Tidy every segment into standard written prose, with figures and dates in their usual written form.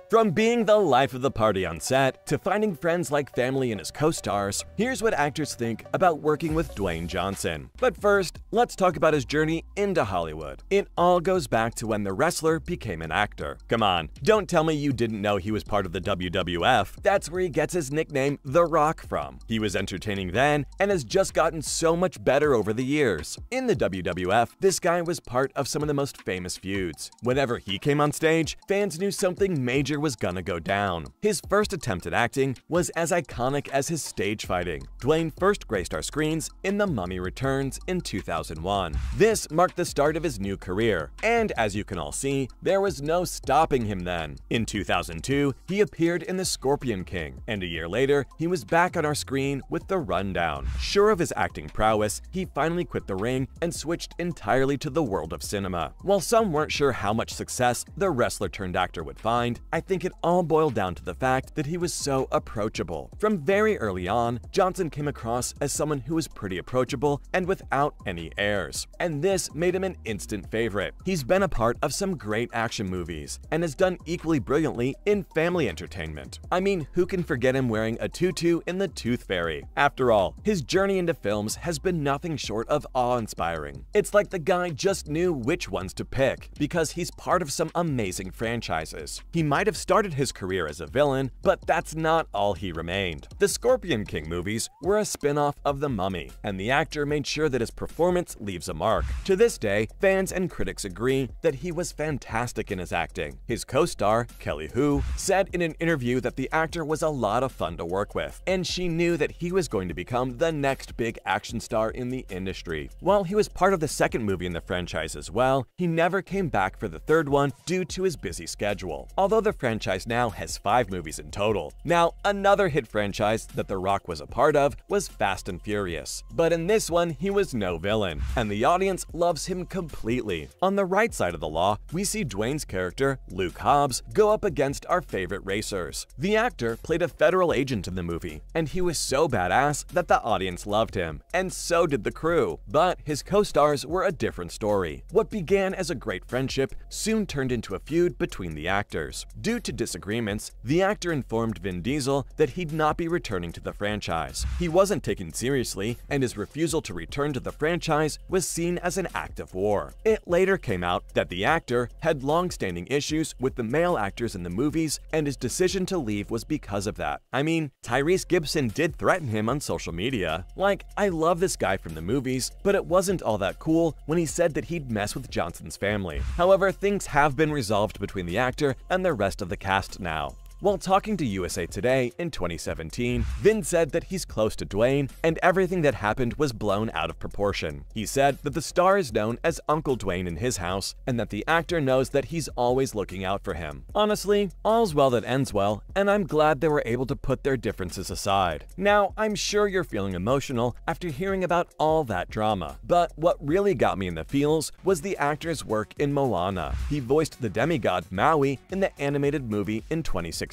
From being the life of the party on set to finding friends like family in his co-stars, here's what actors think about working with Dwayne Johnson. But first, let's talk about his journey into Hollywood. It all goes back to when the wrestler became an actor. Come on, don't tell me you didn't know he was part of the WWF. That's where he gets his nickname The Rock from. He was entertaining then and has just gotten so much better over the years. In the WWF, this guy was part of some of the most famous feuds. Whenever he came on stage, fans knew something major was gonna go down. His first attempt at acting was as iconic as his stage fighting. Dwayne first graced our screens in The Mummy Returns in 2001. This marked the start of his new career, and as you can all see, there was no stopping him then. In 2002, he appeared in The Scorpion King, and a year later, he was back on our screen with The Rundown. Sure of his acting prowess, he finally quit the ring and switched entirely to the world of cinema. While some weren't sure how much success the wrestler-turned-actor would find, I think it all boiled down to the fact that he was so approachable. From very early on, Johnson came across as someone who was pretty approachable and without any airs, and this made him an instant favorite. He's been a part of some great action movies and has done equally brilliantly in family entertainment. I mean, who can forget him wearing a tutu in The Tooth Fairy? After all, his journey into films has been nothing short of awe-inspiring. It's like the guy just knew which ones to pick because he's part of some amazing franchises. He might have started his career as a villain, but that's not all he remained. The Scorpion King movies were a spin-off of The Mummy, and the actor made sure that his performance leaves a mark. To this day, fans and critics agree that he was fantastic in his acting. His co-star, Kelly Hu, said in an interview that the actor was a lot of fun to work with, and she knew that he was going to become the next big action star in the industry. While he was part of the second movie in the franchise as well, he never came back for the third one due to his busy schedule. Although the franchise now has 5 movies in total. Now, another hit franchise that The Rock was a part of was Fast and Furious. But in this one, he was no villain, and the audience loves him completely. On the right side of the law, we see Dwayne's character, Luke Hobbs, go up against our favorite racers. The actor played a federal agent in the movie, and he was so badass that the audience loved him, and so did the crew. But his co-stars were a different story. What began as a great friendship soon turned into a feud between the actors. Due to disagreements, the actor informed Vin Diesel that he'd not be returning to the franchise. He wasn't taken seriously, and his refusal to return to the franchise was seen as an act of war. It later came out that the actor had long-standing issues with the male actors in the movies, and his decision to leave was because of that. I mean, Tyrese Gibson did threaten him on social media. Like, I love this guy from the movies, but it wasn't all that cool when he said that he'd mess with Johnson's family. However, things have been resolved between the actor and the rest of the cast now. While talking to USA Today in 2017, Vin said that he's close to Dwayne and everything that happened was blown out of proportion. He said that the star is known as Uncle Dwayne in his house and that the actor knows that he's always looking out for him. Honestly, all's well that ends well, and I'm glad they were able to put their differences aside. Now, I'm sure you're feeling emotional after hearing about all that drama, but what really got me in the feels was the actor's work in Moana. He voiced the demigod Maui in the animated movie in 2016.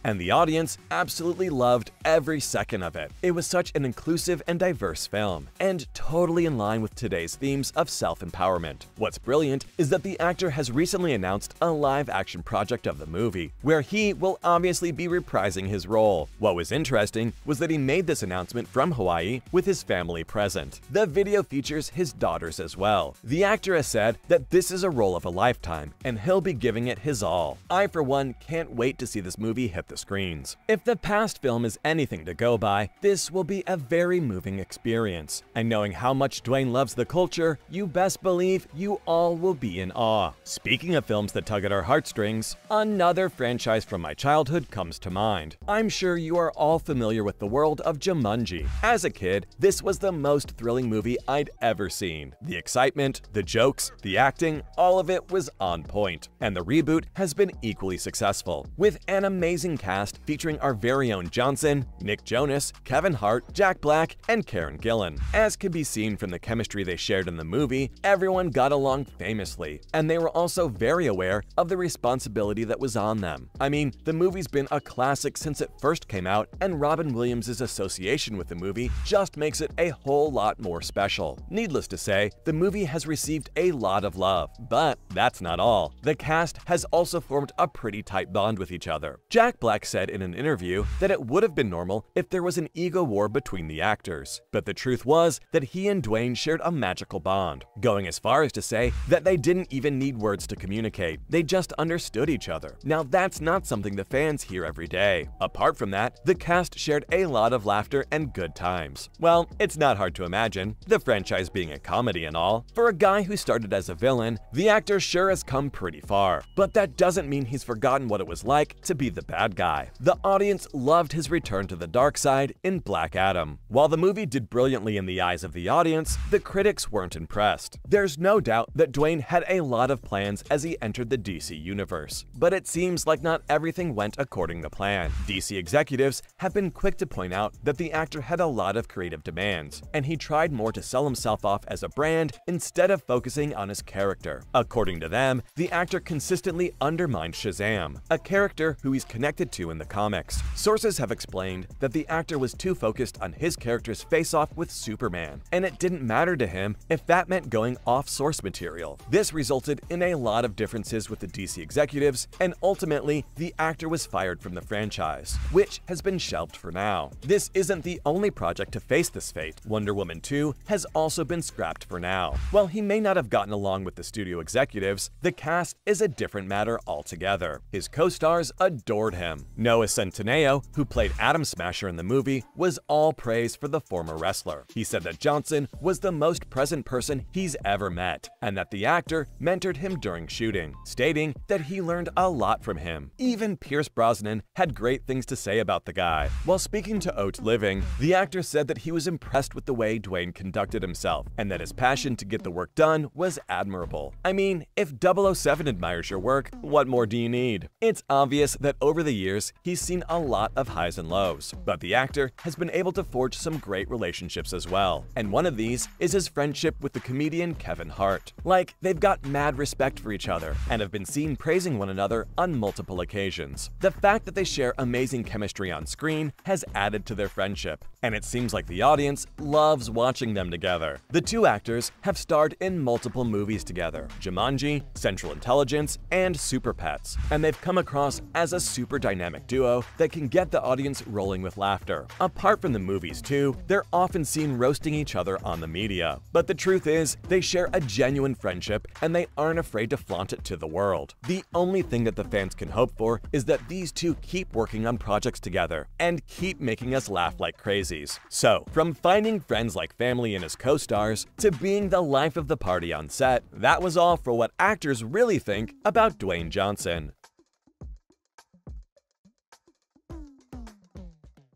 And the audience absolutely loved every second of it. It was such an inclusive and diverse film, and totally in line with today's themes of self-empowerment. What's brilliant is that the actor has recently announced a live-action project of the movie, where he will obviously be reprising his role. What was interesting was that he made this announcement from Hawaii with his family present. The video features his daughters as well. The actor has said that this is a role of a lifetime, and he'll be giving it his all. I, for one, can't wait to see this movie hit the screens. If the past film is anything to go by, this will be a very moving experience. And knowing how much Dwayne loves the culture, you best believe you all will be in awe. Speaking of films that tug at our heartstrings, another franchise from my childhood comes to mind. I'm sure you are all familiar with the world of Jumanji. As a kid, this was the most thrilling movie I'd ever seen. The excitement, the jokes, the acting, all of it was on point. And the reboot has been equally successful. With an amazing cast featuring our very own Johnson, Nick Jonas, Kevin Hart, Jack Black, and Karen Gillan. As can be seen from the chemistry they shared in the movie, everyone got along famously, and they were also very aware of the responsibility that was on them. I mean, the movie's been a classic since it first came out, and Robin Williams' association with the movie just makes it a whole lot more special. Needless to say, the movie has received a lot of love, but that's not all. The cast has also formed a pretty tight bond with each other. Jack Black said in an interview that it would have been normal if there was an ego war between the actors, but the truth was that he and Dwayne shared a magical bond, going as far as to say that they didn't even need words to communicate, they just understood each other. Now that's not something the fans hear every day. Apart from that, the cast shared a lot of laughter and good times. Well, it's not hard to imagine, the franchise being a comedy and all. For a guy who started as a villain, the actor sure has come pretty far, but that doesn't mean he's forgotten what it was like to be the bad guy. The audience loved his return to the dark side in Black Adam. While the movie did brilliantly in the eyes of the audience, the critics weren't impressed. There's no doubt that Dwayne had a lot of plans as he entered the DC universe, but it seems like not everything went according to plan. DC executives have been quick to point out that the actor had a lot of creative demands, and he tried more to sell himself off as a brand instead of focusing on his character. According to them, the actor consistently undermined Shazam, a character who he's connected to in the comics. Sources have explained that the actor was too focused on his character's face-off with Superman, and it didn't matter to him if that meant going off source material. This resulted in a lot of differences with the DC executives, and ultimately, the actor was fired from the franchise, which has been shelved for now. This isn't the only project to face this fate. Wonder Woman 2 has also been scrapped for now. While he may not have gotten along with the studio executives, the cast is a different matter altogether. His co-stars adored him. Noah Centineo, who played Atom Smasher in the movie, was all praise for the former wrestler. He said that Johnson was the most present person he's ever met, and that the actor mentored him during shooting, stating that he learned a lot from him. Even Pierce Brosnan had great things to say about the guy. While speaking to Oat Living, the actor said that he was impressed with the way Dwayne conducted himself, and that his passion to get the work done was admirable. I mean, if 007 admires your work, what more do you need? It's obvious that over the years, he's seen a lot of highs and lows, but the actor has been able to forge some great relationships as well, and one of these is his friendship with the comedian Kevin Hart. Like, they've got mad respect for each other, and have been seen praising one another on multiple occasions. The fact that they share amazing chemistry on screen has added to their friendship, and it seems like the audience loves watching them together. The two actors have starred in multiple movies together: Jumanji, Central Intelligence, and Super Pets, and they've come across as a super dynamic duo that can get the audience rolling with laughter. Apart from the movies too, they're often seen roasting each other on the media. But the truth is, they share a genuine friendship, and they aren't afraid to flaunt it to the world. The only thing that the fans can hope for is that these two keep working on projects together, and keep making us laugh like crazies. So, from finding friends like family in his co-stars, to being the life of the party on set, that was all for what actors really think about Dwayne Johnson.